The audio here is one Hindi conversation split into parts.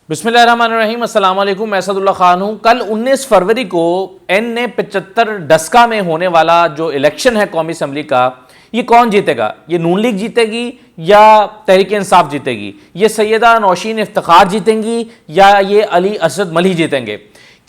बिस्मिल्लाहिर्रहमानिर्रहीम, अस्सलाम वालेकुम। मैं असदुल्ला खान हूँ। कल 19 फरवरी को एन ने 75 डस्का में होने वाला जो इलेक्शन है कौमी असम्बली का, ये कौन जीतेगा? ये नून लीग जीतेगी या तहरीक इंसाफ जीतेगी? ये सैयदा नौशीन इफ्तिखार जीतेंगी या ये अली असद मली जीतेंगे?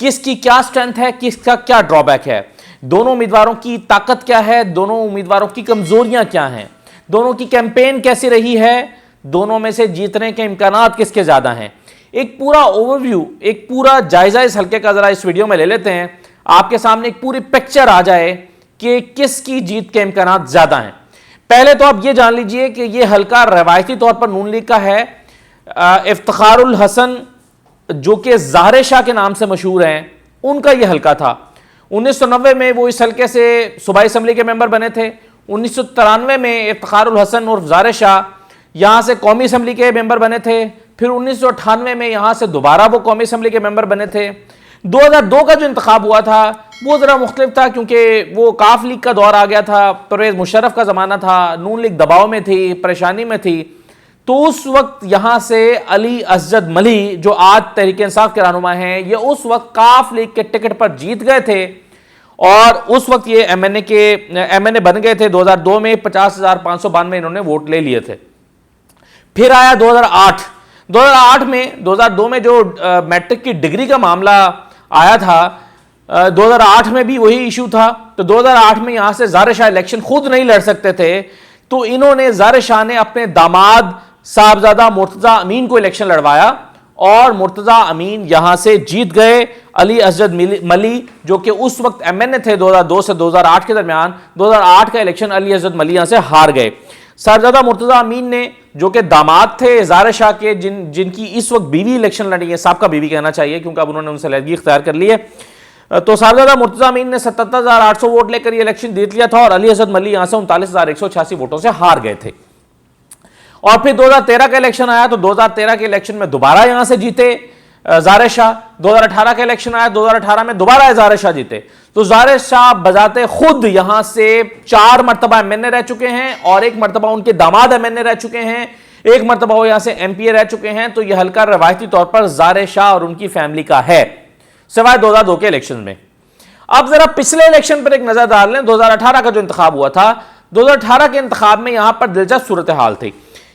किसकी क्या स्ट्रेंथ है, किसका क्या ड्रॉबैक है? दोनों उम्मीदवारों की ताकत क्या है, दोनों उम्मीदवारों की कमजोरियां क्या हैं, दोनों की कैंपेन कैसी रही है, दोनों में से जीतने के इम्कानात किसके ज्यादा हैं? एक पूरा ओवरव्यू, एक पूरा जायजा इस हल्के का जरा इस वीडियो में ले लेते हैं। आपके सामने एक पूरी पिक्चर आ जाए कि किसकी जीत के इम्कानात ज्यादा हैं। पहले तो आप ये जान लीजिए कि ये हल्का रवायती तौर पर नून लीग का है। इफ्तिखारुल हसन जो कि ज़ाहिर शाह के नाम से मशहूर हैं, उनका यह हल्का था। 1990 में वो इस हल्के से सूबाई असम्बली के मेंबर बने थे। 1993 में इफ्तिखारुल हसन और ज़ाहिर शाह यहाँ से कौमी असम्बली के मेंबर बने थे। फिर 1998 में यहाँ से दोबारा वो कौमी असम्बली के मेंबर बने थे। 2002 का जो इंतखाब हुआ था वो ज़रा मुख्तलिफ था, क्योंकि वो काफ लीग का दौर आ गया था, परवेज़ मुशर्रफ का ज़माना था, नून लीग दबाव में थी, परेशानी में थी। तो उस वक्त यहाँ से अली असद मली जो आज तहरीक इंसाफ के रहनुमा हैं, ये उस वक्त काफ लीग के टिकट पर जीत गए थे और उस वक्त ये एमएनए बन गए थे। 2002 में 50,592 इन्होंने वोट ले लिए थे। फिर आया 2008 में 2002 में जो मैट्रिक की डिग्री का मामला आया था, 2008 में भी वही इशू था। तो 2008 में यहां से ज़ाहिर शाह इलेक्शन खुद नहीं लड़ सकते थे, तो इन्होंने ज़ाहिर शाह ने अपने दामाद साहबजादा मुर्तज़ा अमीन को इलेक्शन लड़वाया और मुर्तज़ा अमीन यहां से जीत गए। अली असद मली जो कि उस वक्त एमएनए थे 2002 से 2008 के दरमियान, 2008 का इलेक्शन अली असद मली यहां से हार गए। साहबजादा मुर्तज़ा अमीन ने, जो कि दामाद थे ज़ाहिर शाह के, जिनकी इस वक्त बीवी इलेक्शन लड़ी है, साहब का बीवी कहना चाहिए क्योंकि अब उन्होंने उनसे अलहदगी इख्तियार कर ली है, तो साहबजादा मुर्तज़ा अमीन ने 77,800 वोट लेकर ये इलेक्शन जीत लिया था और अली असद मली यहां से 39,186 वोटों से हार गए थे। और फिर 2013 का इलेक्शन आया तो 2013 के इलेक्शन में दोबारा यहां से जीते ज़ाहिर शाह। 2018 का इलेक्शन आया, 2018 में दोबारा ज़ाहिर शाह जीते। तो ज़ाहिर शाह बजाते खुद यहां से 4 मरतबा एमएनए रह चुके हैं और 1 मरतबा उनके दामाद एमएनए रह चुके हैं, 1 मरतबा वो यहां से एमपीए रह चुके हैं। तो यह हल्का रवायती तौर पर ज़ाहिर शाह और उनकी फैमिली का है, सिवाय 2002 के इलेक्शन में। अब जरा पिछले इलेक्शन पर एक नजर डाल लें। 2018 का जो इंतखाब हुआ था, 2018 के इंतखाब में यहां पर दिलचस्प सूरत हाल थी।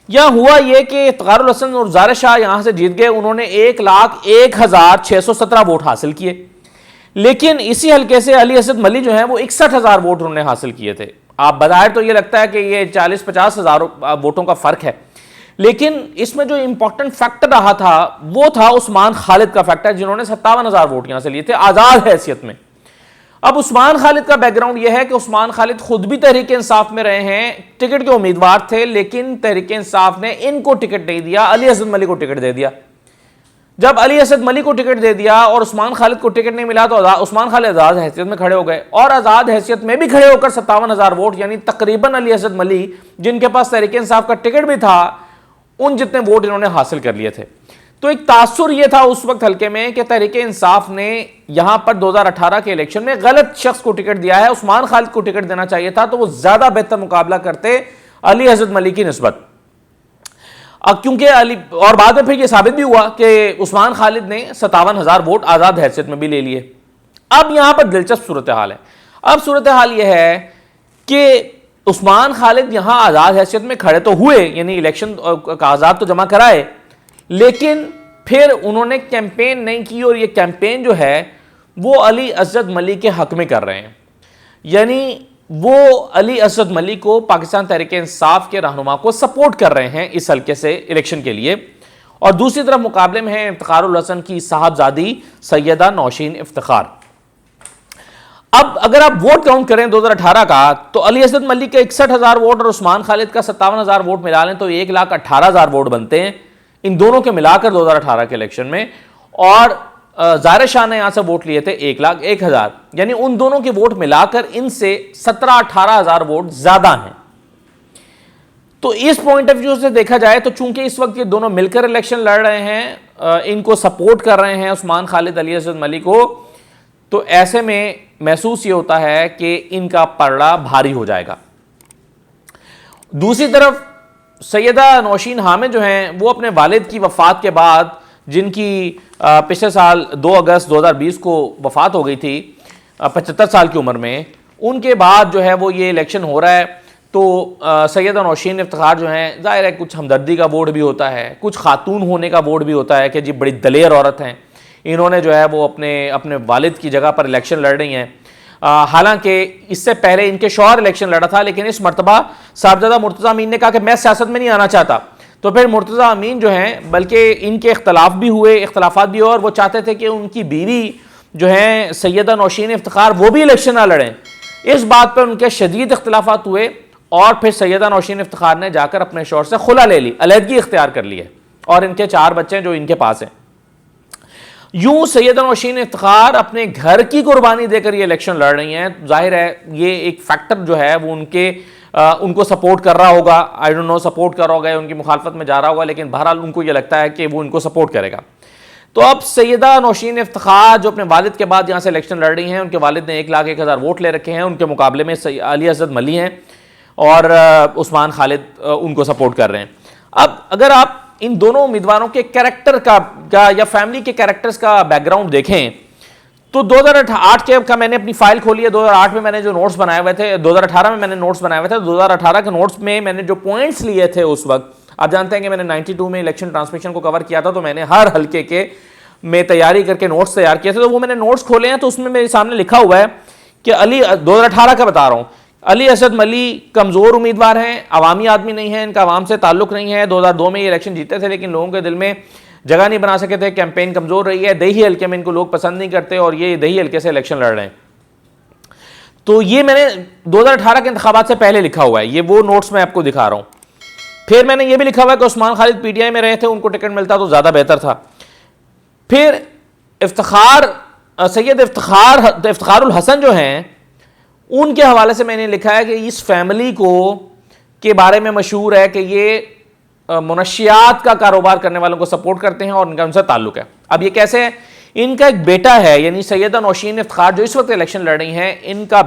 यह हुआ यह कि इफ्तिखारुल हसन और ज़ाहिर शाह यहां से जीत गए। उन्होंने 1,01,617 वोट हासिल किए, लेकिन इसी हल्के से अली असद मली जो है वो 61,000 वोट उन्होंने हासिल किए थे। आप बज़ाहिर तो ये लगता है कि ये 40-50 हज़ार वोटों का फर्क है, लेकिन इसमें जो इंपॉर्टेंट फैक्टर रहा था वो था उस्मान खालिद का फैक्टर, जिन्होंने 57,000 वोट यहां से लिए थे आजाद हैसियत में। अब उस्मान खालिद का बैकग्राउंड यह है कि उस्मान खालिद खुद भी तहरीक इंसाफ में रहे हैं, टिकट के उम्मीदवार थे, लेकिन तहरीक इंसाफ ने इनको टिकट नहीं दिया, अली असद मली को टिकट दे दिया। जब अली असद मली को टिकट दे दिया और उस्मान खालिद को टिकट नहीं मिला तो उस्मान खालिद आजाद हैसियत में खड़े हो गए और आजाद हैसियत में भी खड़े होकर 57,000 वोट, यानी तकरीबन अली असद मली जिनके पास तहरीक इंसाफ का टिकट भी था, उन जितने वोट इन्होंने हासिल कर लिए थे। तो एक तासुर यह था उस वक्त हल्के में कि तहरीक इंसाफ ने यहां पर 2018 के इलेक्शन में गलत शख्स को टिकट दिया है, उस्मान खालिद को टिकट देना चाहिए था, तो वो ज्यादा बेहतर मुकाबला करते अली असद मली की निस्बत। क्योंकि अली, और बाद में फिर यह साबित भी हुआ कि उस्मान खालिद ने 57,000 वोट आजाद हैसियत में भी ले लिए। अब यहां पर दिलचस्प सूरत हाल है। अब सूरत हाल यह है कि उस्मान खालिद यहां आजाद हैसियत में खड़े तो हुए, यानी इलेक्शन कागजात तो जमा कराए, लेकिन फिर उन्होंने कैंपेन नहीं की और ये कैंपेन जो है वो अली असद मली के हक में कर रहे हैं। यानी वो अली असद मली को, पाकिस्तान तहरीक इंसाफ के रहनुमा को सपोर्ट कर रहे हैं इस हल्के से इलेक्शन के लिए। और दूसरी तरफ मुकाबले में है इफ्तिखारुल हसन की साहबजादी सैयदा नौशीन इफ्तिखार। अब अगर आप वोट काउंट करें 2018 का, तो अली असद मली के 61,000 वोट और उस्मान खालिद का 57,000 वोट मिला लें तो 1,18,000 वोट बनते हैं इन दोनों के मिलाकर 2018 के इलेक्शन में। और ज़ाहिर शाह ने यहां से वोट लिए थे 1,01,000, यानी उन दोनों के वोट मिलाकर इनसे 17-18 वोट ज्यादा हैं। तो इस पॉइंट ऑफ व्यू से देखा जाए तो चूंकि इस वक्त ये दोनों मिलकर इलेक्शन लड़ रहे हैं, इनको सपोर्ट कर रहे हैं उस्मान खालिद अली असद मली को, तो ऐसे में महसूस ये होता है कि इनका पलड़ा भारी हो जाएगा। दूसरी तरफ सैयदा नौशीन हामिद जो हैं वो अपने वालिद की वफात के बाद जिनकी पिछले साल 2 अगस्त 2020 को वफ़ात हो गई थी 75 साल की उम्र में, उनके बाद जो है वो ये इलेक्शन हो रहा है। तो सैयदा नौशीन इफ्तिखार जो हैं, ज़ाहिर है कुछ हमदर्दी का वोट भी होता है, कुछ खातून होने का वोट भी होता है कि जी बड़ी दलेर औरत हैं, इन्होंने जो है वो अपने वालिद की जगह पर इलेक्शन लड़ रही हैं। हालांकि इससे पहले इनके शौहर इलेक्शन लड़ा था, लेकिन इस मरतबा साहबजादा मुर्तज़ा अमीन ने कहा कि मैं सियासत में नहीं आना चाहता। तो फिर मुर्तज़ा अमीन जो हैं, बल्कि इनके इख्तलाफ भी हुए, इख्तलाफात भी हुए, और वो चाहते थे कि उनकी बीवी जो हैं सैयदा नौशीन इफ्तिखार वो भी इलेक्शन ना लड़ें। इस बात पर उनके शदीद इख्तलाफात हुए और फिर सैयदा नौशीन इफ्तिखार ने जाकर अपने शौहर से खुला ले ली, अलहदगी इख्तियार कर ली है, और इनके 4 बच्चे हैं जो इनके पास हैं। यूं सैयदा नौशीन इफ्तिखार अपने घर की कुर्बानी देकर ये इलेक्शन लड़ रही हैं। जाहिर है ये एक फैक्टर जो है वो उनको सपोर्ट कर रहा होगा, आई डोंट नो सपोर्ट कर रहा होगा, उनकी मुखालफत में जा रहा होगा, लेकिन बहरहाल उनको ये लगता है कि वो इनको सपोर्ट करेगा। तो अब सैयदा नौशीन इफ्तिखार जो अपने वालिद के बाद यहाँ से इलेक्शन लड़ रही हैं, उनके वालिद ने 1,01,000 वोट ले रखे हैं, उनके मुकाबले में अली असद मली हैं और उस्मान खालिद उनको सपोर्ट कर रहे हैं। अब अगर आप इन दोनों उम्मीदवारों के कैरेक्टर का या फैमिली के कैरेक्टर्स का बैकग्राउंड देखें तो 2008 का मैंने अपनी फाइल खोली है। 2008 में मैंने जो नोट्स बनाए हुए थे, 2018 में मैंने नोट्स बनाए हुए थे, 2018 के नोट्स में मैंने जो पॉइंट्स लिए थे उस वक्त, आप जानते हैं कि मैंने 92 में इलेक्शन ट्रांसमिशन को कवर किया था, तो मैंने हर हल्के के में तैयारी करके नोट्स तैयार किए थे। तो वो मैंने नोट्स खोले हैं, तो उसमें मेरे सामने लिखा हुआ है कि 2018 का बता रहा हूँ, अली असद मली कमज़ोर उम्मीदवार हैं, अवामी आदमी नहीं है, इनका अवाम से ताल्लुक़ नहीं है। 2002 में ये इलेक्शन जीते थे, लेकिन लोगों के दिल में जगह नहीं बना सके थे, कैंपेन कमज़ोर रही है, दही हल्के में इनको लोग पसंद नहीं करते और ये दही हल्के से इलेक्शन लड़ रहे हैं। तो ये मैंने 2018 के इंतखाबात से पहले लिखा हुआ है, ये वो नोट्स मैं आपको दिखा रहा हूँ। फिर मैंने ये भी लिखा हुआ है कि उस्मान खालिद PTI में रहे थे, उनको टिकट मिलता तो ज़्यादा बेहतर था। फिर सैयद इफ्तिखारुल हसन जो हैं, उनके हवाले से मैंने लिखा है कि इस फैमिली के बारे में मशहूर है कि ये मुनशियात का कारोबार करने वालों को सपोर्ट करते हैं और उनका उनसे ताल्लुक है। अब ये कैसे है? इनका एक बेटा है, यानी सैयदा नौशीन इफ्तिखार जो इस वक्त इलेक्शन लड़ रही हैं, इनका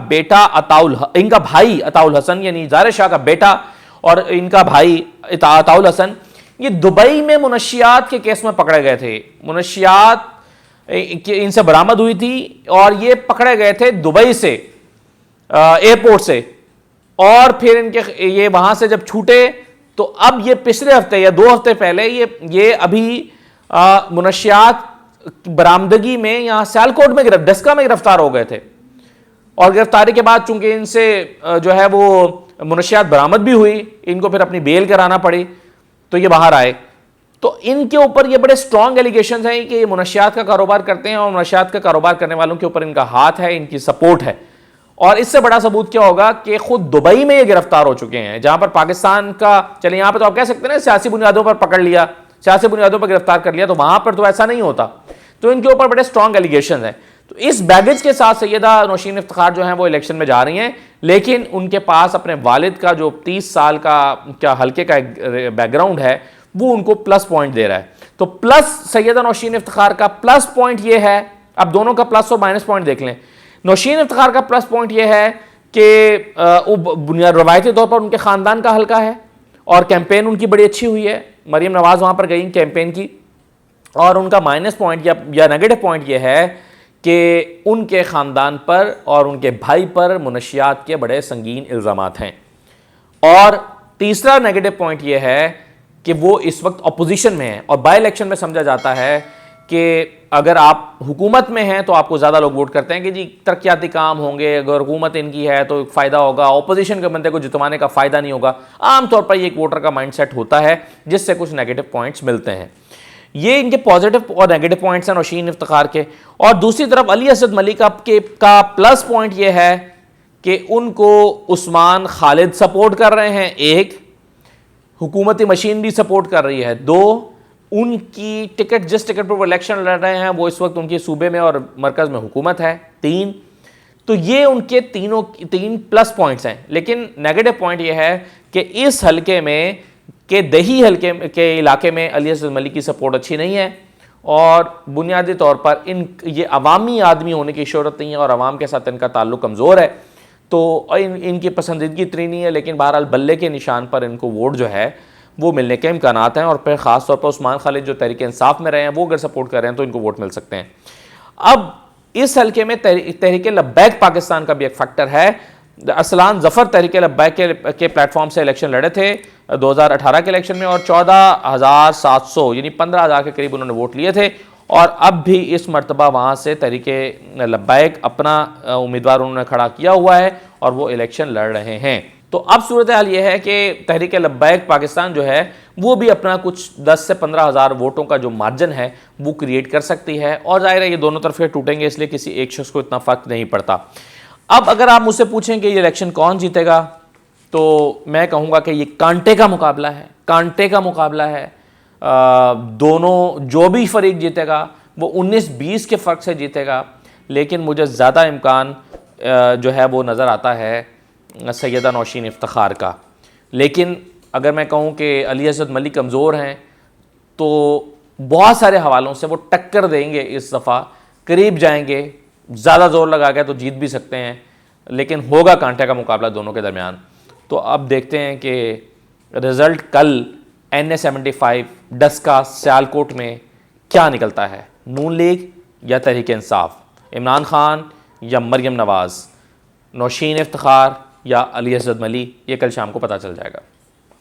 भाई अताउल हसन, यानी ज़ाहिर शाह का बेटा और इनका भाई अताउल हसन, ये दुबई में मुनशियात के केस में पकड़े गए थे। मुनशियात इनसे बरामद हुई थी और ये पकड़े गए थे दुबई से, एयरपोर्ट से, और फिर ये वहां से जब छूटे तो अब ये पिछले हफ्ते या 2 हफ्ते पहले ये अभी मुनशियात बरामदगी में यहां सियालकोट में डस्का में गिरफ्तार हो गए थे। और गिरफ्तारी के बाद चूंकि इनसे जो है वो मुनशियात बरामद भी हुई, इनको फिर अपनी बेल कराना पड़ी, तो ये बाहर आए। तो इनके ऊपर ये बड़े स्ट्रॉन्ग एलिगेशंस हैं कि ये मुनशियात का कारोबार करते हैं और मुनशियात का कारोबार करने वालों के ऊपर इनका हाथ है, इनकी सपोर्ट है। और इससे बड़ा सबूत क्या होगा कि खुद दुबई में ये गिरफ्तार हो चुके हैं, जहां पर पाकिस्तान का, चलिए यहां पर तो आप कह सकते हैं ना सियासी बुनियादों पर पकड़ लिया, सियासी बुनियादों पर गिरफ्तार कर लिया, तो वहां पर तो ऐसा नहीं होता। तो इनके ऊपर बड़े स्ट्रॉन्ग एलिगेशन है। तो इस बैगेज के साथ सैयदा नौशीन इफ्तिखार जो है वो इलेक्शन में जा रही हैं, लेकिन उनके पास अपने वालिद का जो 30 साल का हल्के का बैकग्राउंड है वो उनको प्लस पॉइंट दे रहा है। तो प्लस सैयदा नौशीन इफ्तिखार का प्लस पॉइंट ये है, अब दोनों का प्लस और माइनस पॉइंट देख लें। नौशीन इफ्तिखार का प्लस पॉइंट ये है कि बुनियाद रवायती तौर पर उनके ख़ानदान का हल्का है और कैंपेन उनकी बड़ी अच्छी हुई है, मरीम नवाज़ वहाँ पर गई कैंपेन की। और उनका माइनस पॉइंट या नेगेटिव पॉइंट ये है कि उनके ख़ानदान पर और उनके भाई पर मुनशियात के बड़े संगीन इल्ज़ामात हैं। और तीसरा नेगेटिव पॉइंट ये है कि वो इस वक्त अपोजिशन में है, और बाई इलेक्शन में समझा जाता है कि अगर आप हुकूमत में हैं तो आपको ज़्यादा लोग वोट करते हैं कि जी तरक्याती काम होंगे, अगर हुकूमत इनकी है तो फ़ायदा होगा, ऑपोजिशन के बंदे को जितवाने का फ़ायदा नहीं होगा। आमतौर पर ये एक वोटर का माइंडसेट होता है जिससे कुछ नेगेटिव पॉइंट्स मिलते हैं। ये इनके पॉजिटिव और नेगेटिव पॉइंट्स हैं नौशीन इफ्तिखार के। और दूसरी तरफ अली असद मली का प्लस पॉइंट ये है कि उनको उस्मान खालिद सपोर्ट कर रहे हैं, एक हुकूमती मशीन भी सपोर्ट कर रही है, 2 उनकी टिकट, जिस टिकट पर वो इलेक्शन लड़ रहे हैं वो इस वक्त उनके सूबे में और मरकज़ में हुकूमत है, 3। तो ये उनके 3 प्लस पॉइंट्स हैं। लेकिन नेगेटिव पॉइंट ये है कि इस हल्के में के दही हल्के के इलाके में अली असद मली की सपोर्ट अच्छी नहीं है और बुनियादी तौर पर ये अवामी आदमी होने की शोहरत नहीं है और अवाम के साथ इनका ताल्लुक कमज़ोर है, तो इनकी पसंदीदगी इतनी नहीं है। लेकिन बहरहाल बल्ले के निशान पर इनको वोट जो है वो मिलने के इम्कान हैं, और फिर ख़ास तौर पर उस्मान खालिद जो तहरीक इंसाफ में रहे हैं वो अगर सपोर्ट कर रहे हैं तो इनको वोट मिल सकते हैं। अब इस हल्के में तहरीक लब्बैक पाकिस्तान का भी एक फैक्टर है। असलान जफ़र तहरीक लब्बैक के प्लेटफॉर्म से इलेक्शन लड़े थे 2018 के इलेक्शन में, और 14,700 यानी 15,000 के करीब उन्होंने वोट लिए थे, और अब भी इस मरतबा वहाँ से तहरीक लब्बैक अपना उम्मीदवार उन्होंने खड़ा किया हुआ है और वो इलेक्शन लड़ रहे हैं। तो अब सूरत हाल ये है कि तहरीक लब्बैक पाकिस्तान जो है वो भी अपना कुछ 10 से 15,000 वोटों का जो मार्जिन है वो क्रिएट कर सकती है, और जाहिर है ये दोनों तरफ टूटेंगे, इसलिए किसी एक शख्स को इतना फ़र्क नहीं पड़ता। अब अगर आप मुझसे पूछें कि ये इलेक्शन कौन जीतेगा, तो मैं कहूँगा कि ये कांटे का मुकाबला है, कांटे का मुकाबला है। दोनों जो भी फरीक जीतेगा वो 19-20 के फ़र्क से जीतेगा, लेकिन मुझे ज़्यादा इम्कान जो है वो नज़र आता है सैयदा नौशीन इफ्तिखार का। लेकिन अगर मैं कहूँ कि अली असद मलिक कमज़ोर हैं तो बहुत सारे हवालों से वो टक्कर देंगे, इस दफ़ा करीब जाएंगे, ज़्यादा ज़ोर लगा के तो जीत भी सकते हैं, लेकिन होगा कांटे का मुकाबला दोनों के दरमियान। तो अब देखते हैं कि रिज़ल्ट कल NA-75 डस्का सियालकोट में क्या निकलता है, नून लीग या तहरीक इंसाफ, इमरान खान या मरियम नवाज़, नौशीन इफ्तिखार या अली असद मली, ये कल शाम को पता चल जाएगा।